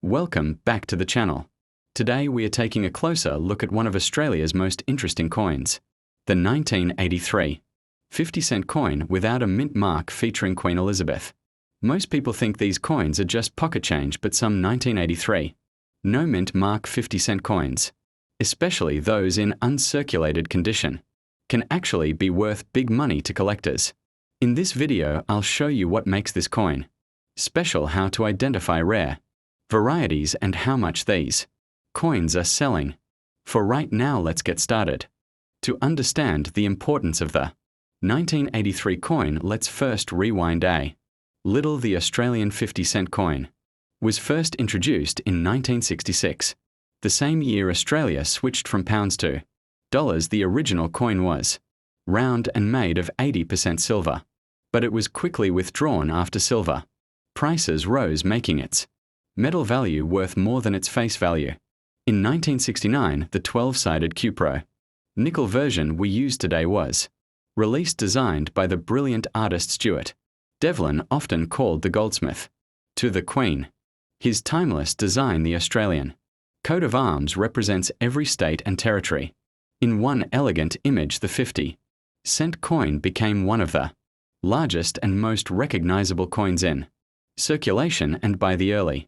Welcome back to the channel. Today we are taking a closer look at one of Australia's most interesting coins, the 1983 50-cent coin without a mint mark featuring Queen Elizabeth. Most people think these coins are just pocket change, but some 1983 no mint mark 50-cent coins, especially those in uncirculated condition, can actually be worth big money to collectors. In this video, I'll show you what makes this coin special, how to identify rare varieties, and how much these coins are selling. For right now, let's get started. To understand the importance of the 1983 coin, let's first rewind a little. The Australian 50-cent coin was first introduced in 1966. The same year Australia switched from pounds to dollars. The original coin was round and made of 80% silver, but it was quickly withdrawn after silver prices rose, making its metal value worth more than its face value. In 1969, the 12-sided Cupro nickel version we use today was released, designed by the brilliant artist Stuart Devlin, often called the goldsmith to the Queen. His timeless design, the Australian coat of arms, represents every state and territory. In one elegant image, the 50-cent coin became one of the largest and most recognizable coins in circulation, and by the early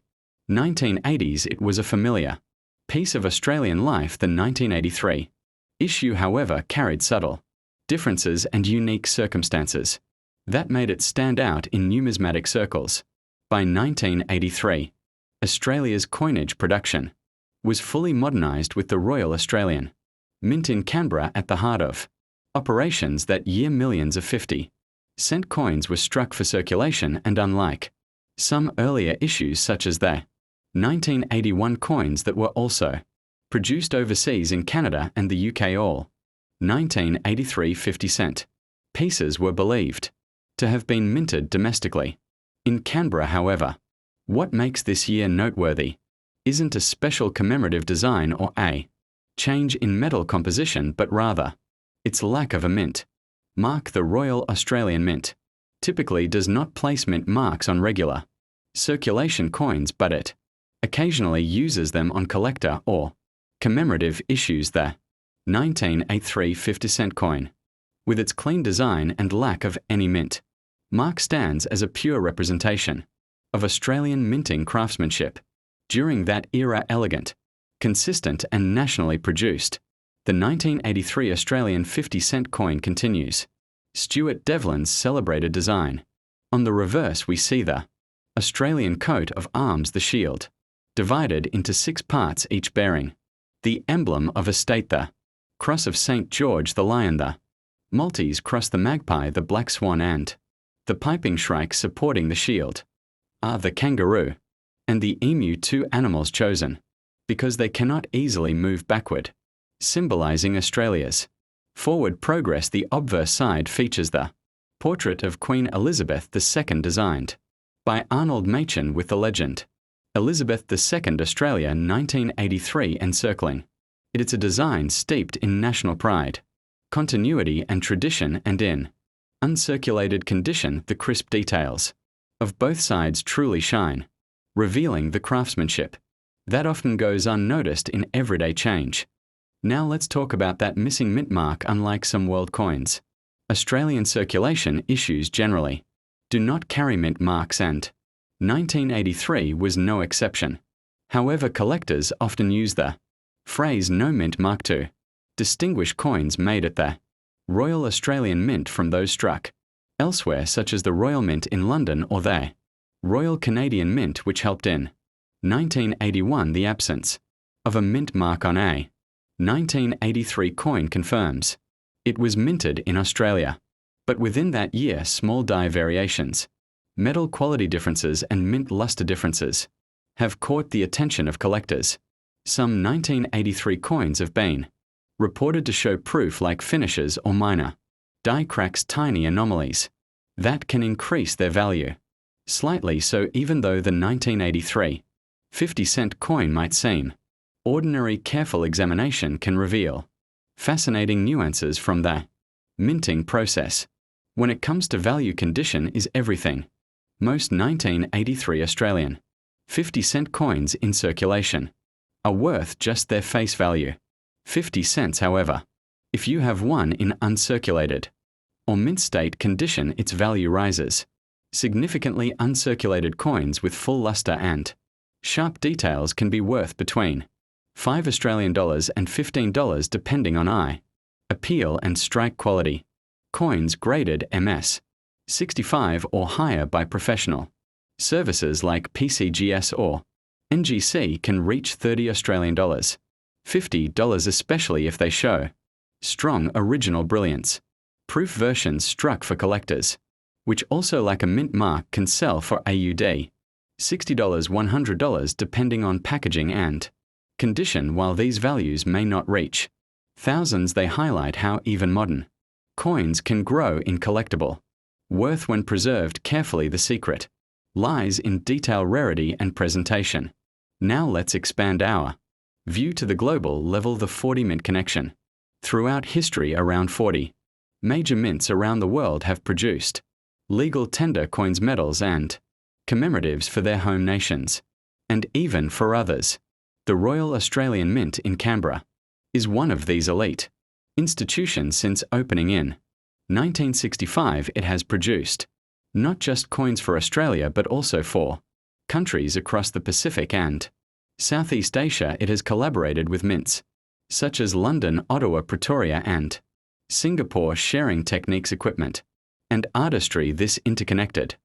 1980s it was a familiar piece of Australian life. The 1983 issue, however, carried subtle differences and unique circumstances that made it stand out in numismatic circles. By 1983, Australia's coinage production was fully modernised, with the Royal Australian Mint in Canberra at the heart of operations. That year, millions of 50-cent coins were struck for circulation, and unlike some earlier issues such as the 1981 coins that were also produced overseas in Canada and the UK, all 1983 50-cent pieces were believed to have been minted domestically in Canberra. However, what makes this year noteworthy isn't a special commemorative design or a change in metal composition, but rather its lack of a mint mark. The Royal Australian Mint typically does not place mint marks on regular circulation coins, but it occasionally uses them on collector or commemorative issues. The 1983 50-cent coin, with its clean design and lack of any mint mark, stands as a pure representation of Australian minting craftsmanship during that era. Elegant, consistent, and nationally produced, the 1983 Australian 50-cent coin continues Stuart Devlin's celebrated design. On the reverse, we see the Australian coat of arms, the shield, divided into 6 parts, each bearing the emblem of a state: the cross of St. George, the lion; the Maltese cross, the magpie; the black swan, and the piping shrike. Supporting the shield are the kangaroo and the emu, 2 animals chosen because they cannot easily move backward, symbolizing Australia's forward progress. The obverse side features the portrait of Queen Elizabeth II, designed by Arnold Machin, with the legend Elizabeth II, Australia 1983 encircling it. It's a design steeped in national pride, continuity, and tradition, and in uncirculated condition, the crisp details of both sides truly shine, revealing the craftsmanship that often goes unnoticed in everyday change. Now let's talk about that missing mint mark. Unlike some world coins, Australian circulation issues generally do not carry mint marks, and 1983 was no exception. However, collectors often use the phrase "no mint mark" to distinguish coins made at the Royal Australian Mint from those struck elsewhere, such as the Royal Mint in London or the Royal Canadian Mint, which helped in 1981. The absence of a mint mark on a 1983 coin confirms it was minted in Australia. But within that year, small die variations, metal quality differences, and mint luster differences have caught the attention of collectors. Some 1983 coins have been reported to show proof-like finishes or minor die cracks, tiny anomalies that can increase their value slightly. So even though the 1983 50-cent coin might seem ordinary, careful examination can reveal fascinating nuances from the minting process. When it comes to value, condition is everything. Most 1983 Australian 50-cent coins in circulation are worth just their face value, 50 cents however. If you have one in uncirculated or mint state condition, its value rises. Significantly uncirculated coins with full luster and sharp details can be worth between $5 and $15 depending on eye appeal and strike quality. Coins graded MS 65 or higher by professional services like PCGS or NGC can reach $30, $50, especially if they show strong original brilliance. Proof versions struck for collectors, which also lack a mint mark, can sell for AUD $60, $100 depending on packaging and condition. While these values may not reach thousands, they highlight how even modern coins can grow in collectible worth when preserved carefully. The secret lies in detail, rarity, and presentation. Now let's expand our view to the global level. The 40 mint connection. Throughout history, around 40 major mints around the world have produced legal tender coins, medals, and commemoratives for their home nations, and even for others. The Royal Australian Mint in Canberra is one of these elite institutions. Since opening in 1965, it has produced not just coins for Australia but also for countries across the Pacific and Southeast Asia. It has collaborated with mints such as London, Ottawa, Pretoria, and Singapore, sharing techniques, equipment, and artistry. This interconnected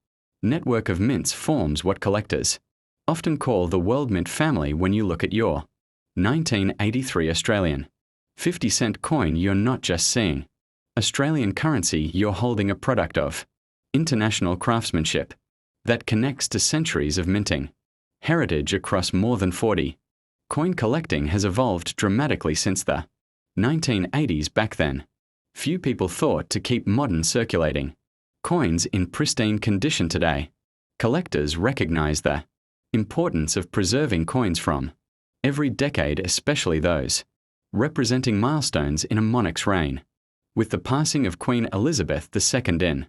network of mints forms what collectors often call the World Mint family. When you look at your 1983 Australian 50-cent coin, you're not just seeing Australian currency, you're holding a product of international craftsmanship that connects to centuries of minting heritage across more than 40. Coin collecting has evolved dramatically since the 1980s. Back then, few people thought to keep modern circulating coins in pristine condition. Today, collectors recognize the importance of preserving coins from every decade, especially those representing milestones in a monarch's reign. With the passing of Queen Elizabeth II in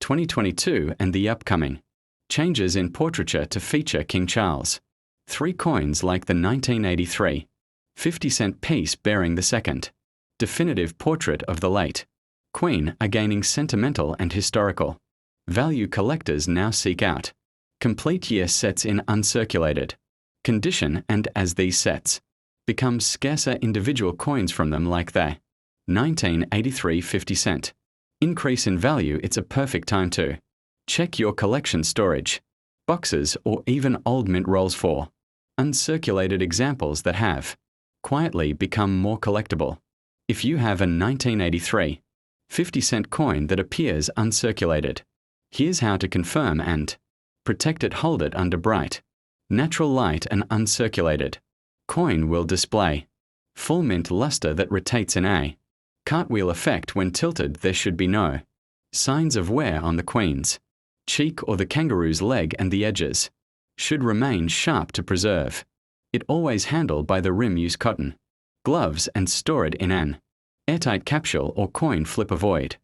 2022 and the upcoming changes in portraiture to feature King Charles, 3 coins like the 1983 50-cent piece bearing the second definitive portrait of the late Queen are gaining sentimental and historical value. Collectors now seek out complete year sets in uncirculated condition, and as these sets become scarcer, individual coins from them, like the 1983 50-cent, increase in value. It's a perfect time to check your collection storage boxes or even old mint rolls for uncirculated examples that have quietly become more collectible. If you have a 1983 50-cent coin that appears uncirculated, here's how to confirm and protect it. Hold it under bright natural light. An uncirculated coin will display full mint luster that rotates in a cartwheel effect. When tilted, there should be no signs of wear on the queen's cheek or the kangaroo's leg, and the edges should remain sharp to preserve it. Always handle by the rim. Use cotton gloves and store it in an airtight capsule or coin flip. Avoid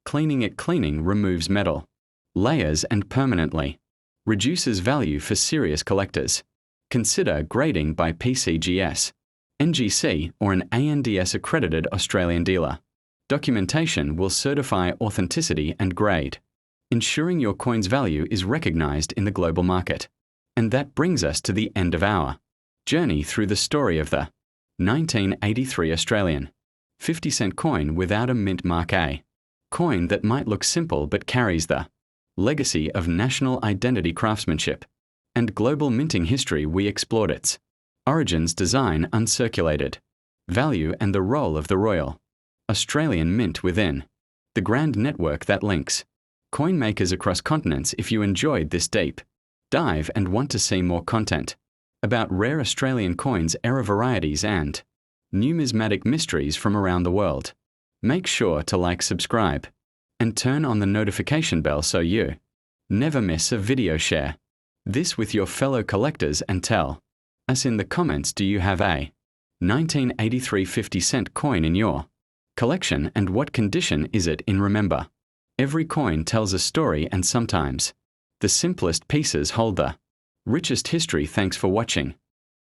cleaning it. Cleaning removes metal layers and permanently reduces value for serious collectors. Consider grading by PCGS, NGC, or an ANDS accredited Australian dealer. Documentation will certify authenticity and grade, ensuring your coin's value is recognized in the global market. And that brings us to the end of our journey through the story of the 1983 Australian 50-cent coin without a mint mark, a coin that might look simple but carries the legacy of national identity, craftsmanship, and global minting history. We explored its origins, design, uncirculated value, and the role of the Royal Australian Mint within the grand network that links coin makers across continents. If you enjoyed this deep dive and want to see more content about rare Australian coins, era varieties, and numismatic mysteries from around the world, make sure to like, subscribe, and turn on the notification bell so you never miss a video. Share this with your fellow collectors and tell us in the comments, do you have a 1983 50-cent coin in your collection, and what condition is it in? Remember, every coin tells a story, and sometimes the simplest pieces hold the Richest history. Thanks for watching.